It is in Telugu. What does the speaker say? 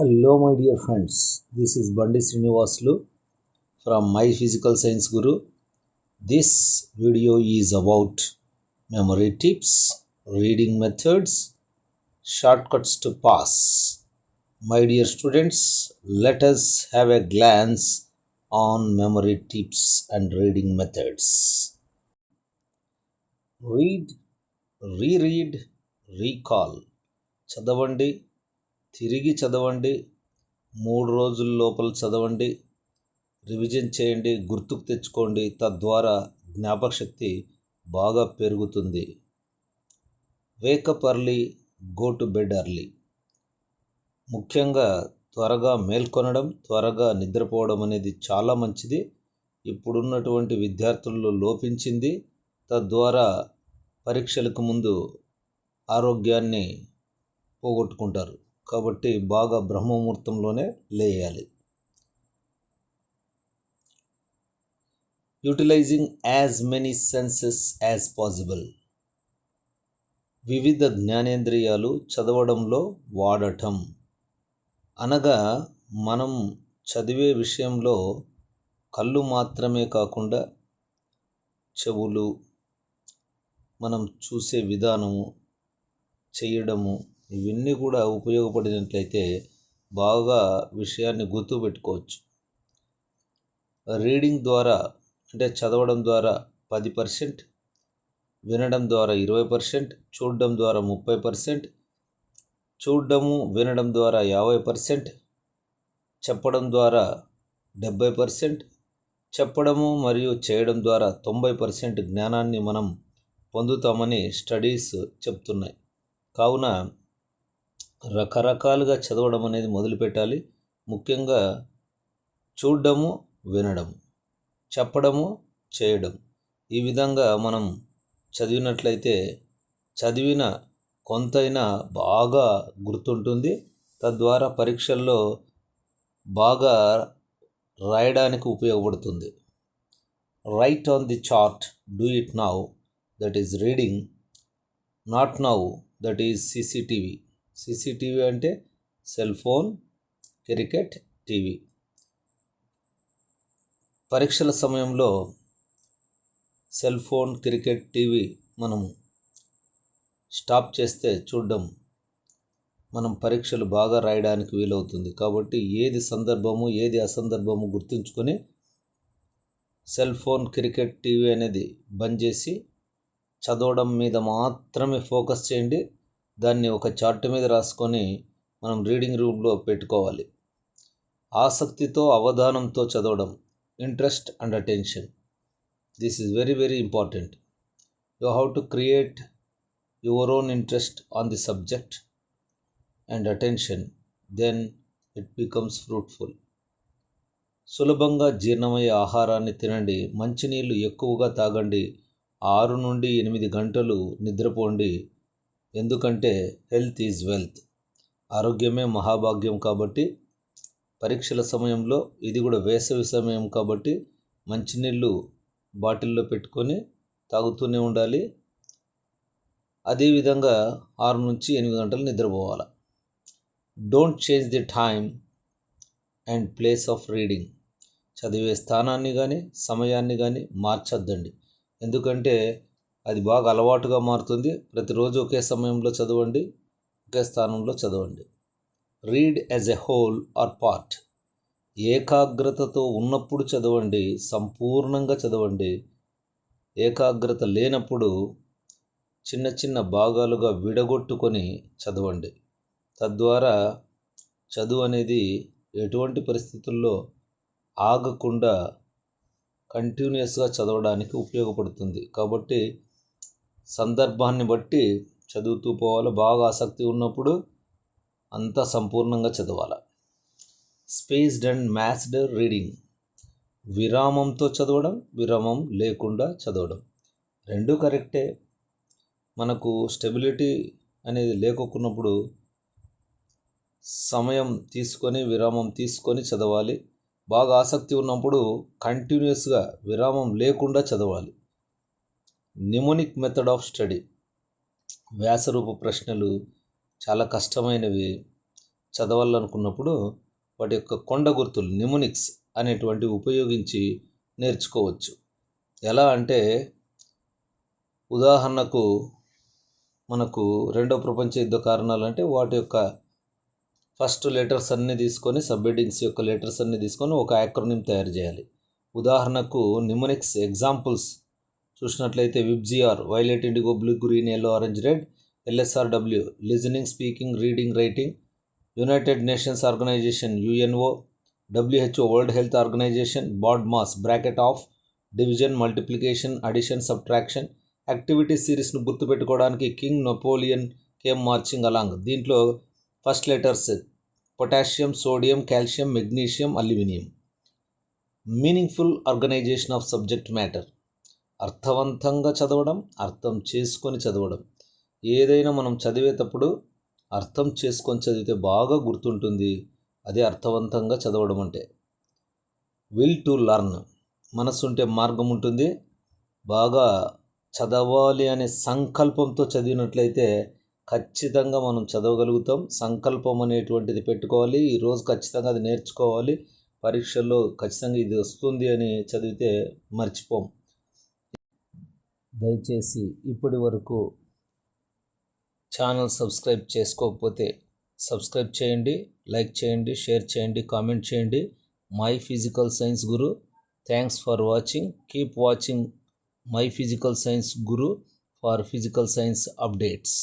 Hello, my dear friends. This is Bandi Srinivaslu from My Physical Science Guru. This video is about memory tips, reading methods, shortcuts to pass. My dear students, let us have a glance on memory tips and reading methods. Read, reread, recall. చదవండి, తిరిగి చదవండి, 3 రోజుల లోపల చదవండి, రివిజన్ చేయండి, గుర్తుకు తెచ్చుకోండి. తద్వారా జ్ఞాపకశక్తి బాగా పెరుగుతుంది. Wake up early, go to bed early. ముఖ్యంగా త్వరగా మేల్కొనడం, త్వరగా నిద్రపోవడం అనేది చాలా మంచిది. ఇప్పుడున్నటువంటి విద్యార్థుల్లో లోపించింది. తద్వారా పరీక్షలకు ముందు ఆరోగ్యాన్ని పోగొట్టుకుంటారు. కాబట్టి బాగా బ్రహ్మముహూర్తంలోనే లేయాలి. Utilising as many senses as possible. వివిధ జ్ఞానేంద్రియాలు చదవడంలో వాడటం అనగా మనం చదివే విషయంలో కళ్ళు మాత్రమే కాకుండా చెవులు, మనం చూసే విధానము, చేయడము, ఇవన్నీ కూడా ఉపయోగపడినట్లయితే బాగా విషయాన్ని గుర్తుపెట్టుకోవచ్చు. రీడింగ్ ద్వారా అంటే చదవడం ద్వారా 10%, వినడం ద్వారా 20%, చూడడం ద్వారా 30%, చూడడము వినడం ద్వారా 50%, చెప్పడం ద్వారా 70%, చెప్పడము మరియు చేయడం ద్వారా 90% జ్ఞానాన్ని మనం పొందుతామని స్టడీస్ చెప్తున్నాయి. కావున రకరకాలుగా చదవడం అనేది మొదలుపెట్టాలి. ముఖ్యంగా చూడడము, వినడము, చెప్పడము, చేయడం, ఈ విధంగా మనం చదివినట్లయితే చదివిన కొంతైనా బాగా గుర్తుంటుంది. తద్వారా పరీక్షల్లో బాగా రాయడానికి ఉపయోగపడుతుంది. Right on the chart, do it now, that is reading. Not now, that is CCTV. CCTV అంటే సెల్ ఫోన్, క్రికెట్, టీవీ. పరీక్షల సమయంలో సెల్ ఫోన్, క్రికెట్, టీవీ మనం స్టాప్ చేస్తే చూడడం మనం పరీక్షలు బాగా రాయడానికి వీలవుతుంది. కాబట్టి ఏది సందర్భము, ఏది అసందర్భము గుర్తుంచుకొని సెల్ ఫోన్, క్రికెట్, టీవీ అనేది బంద్ చేసి చదవడం మీద మాత్రమే ఫోకస్ చేయండి. దాన్ని ఒక చార్ట్ మీద రాసుకొని మనం రీడింగ్ రూమ్లో పెట్టుకోవాలి. ఆసక్తితో, అవధానంతో చదవడం, interest and attention. This is very very important. You have to create your own interest on the subject and attention, then it becomes fruitful. సులభంగా జీర్ణమయ్యే ఆహారాన్ని తినండి, మంచినీళ్ళు ఎక్కువగా తాగండి, 6 నుండి 8 గంటలు నిద్రపోండి. ఎందుకంటే హెల్త్ ఈజ్ వెల్త్, ఆరోగ్యమే మహాభాగ్యం. కాబట్టి పరీక్షల సమయంలో, ఇది కూడా వేసవి సమయం కాబట్టి మంచినీళ్ళు బాటిల్లో పెట్టుకొని తాగుతూనే ఉండాలి. అదేవిధంగా 6 నుంచి 8 గంటలు నిద్రపోవాలి. Don't change the time and place of reading. చదివే స్థానాన్ని కానీ సమయాన్ని కానీ మార్చొద్దండి. ఎందుకంటే అది బాగా అలవాటుగా మారుతుంది. ప్రతిరోజు ఒకే సమయంలో చదవండి, ఒకే స్థానంలో చదవండి. Read as a whole or part. ఏకాగ్రతతో ఉన్నప్పుడు చదవండి, సంపూర్ణంగా చదవండి. ఏకాగ్రత లేనప్పుడు చిన్న చిన్న భాగాలుగా విడగొట్టుకొని చదవండి. తద్వారా చదువు అనేది ఎటువంటి పరిస్థితుల్లో ఆగకుండా కంటిన్యూస్గా చదవడానికి ఉపయోగపడుతుంది. కాబట్టి సందర్భాన్ని బట్టి చదువుతూ పోవాలి. బాగా ఆసక్తి ఉన్నప్పుడు అంతా సంపూర్ణంగా చదవాలి. Spaced and matched reading. విరామంతో చదవడం, విరామం లేకుండా చదవడం, రెండూ కరెక్టే. మనకు స్టెబిలిటీ అనేది లేకున్నప్పుడు సమయం తీసుకొని, విరామం తీసుకొని చదవాలి. బాగా ఆసక్తి ఉన్నప్పుడు కంటిన్యూస్గా విరామం లేకుండా చదవాలి. Mnemonic method of study. వ్యాసరూప ప్రశ్నలు చాలా కష్టమైనవి. చదవాలనుకున్నప్పుడు వాటి యొక్క కొండ గుర్తులు నిమోనిక్స్ అనేటువంటివి ఉపయోగించి నేర్చుకోవచ్చు. ఎలా అంటే ఉదాహరణకు మనకు రెండవ ప్రపంచ యుద్ధ కారణాలు అంటే వాటి యొక్క ఫస్ట్ లెటర్స్ అన్నీ తీసుకొని సబ్హెడ్డింగ్స్ యొక్క లెటర్స్ అన్నీ తీసుకొని ఒక యాక్రోనిమ్ తయారు చేయాలి. ఉదాహరణకు నిమోనిక్స్ ఎగ్జాంపుల్స్ చూసినట్లయితే VIBGYOR violet indigo blue green yellow orange red, L S R W listening speaking reading writing, united nations organisation UNO, WHO world health organisation, BODMAS bracket of, division multiplication addition subtraction. Activity సిరీస్ను గుర్తుపెట్టుకోవడానికి king Napoleon came marching along. దీంట్లో first letters potassium, sodium, calcium, magnesium, aluminium. Meaningful organisation of subject matter. అర్థవంతంగా చదవడం, అర్థం చేసుకొని చదవడం. ఏదైనా మనం చదివేటప్పుడు అర్థం చేసుకొని చదివితే బాగా గుర్తుంటుంది. అదే అర్థవంతంగా చదవడం అంటే. Will to learn. మనసు ఉంటే మార్గం ఉంటుంది. బాగా చదవాలి అనే సంకల్పంతో చదివినట్లయితే ఖచ్చితంగా మనం చదవగలుగుతాం. సంకల్పం అనేటువంటిది పెట్టుకోవాలి. ఈరోజు ఖచ్చితంగా అది నేర్చుకోవాలి, పరీక్షల్లో ఖచ్చితంగా ఇది వస్తుంది అని చదివితే మర్చిపోం. దయచేసి ఇప్పటి వరకు ఛానల్ సబ్స్క్రైబ్ చేసుకోకపోతే సబ్స్క్రైబ్ చేయండి, లైక్ చేయండి, షేర్ చేయండి, కామెంట్ చేయండి. My physical science Guru. Thanks for watching. Keep watching my physical science Guru for physical science updates.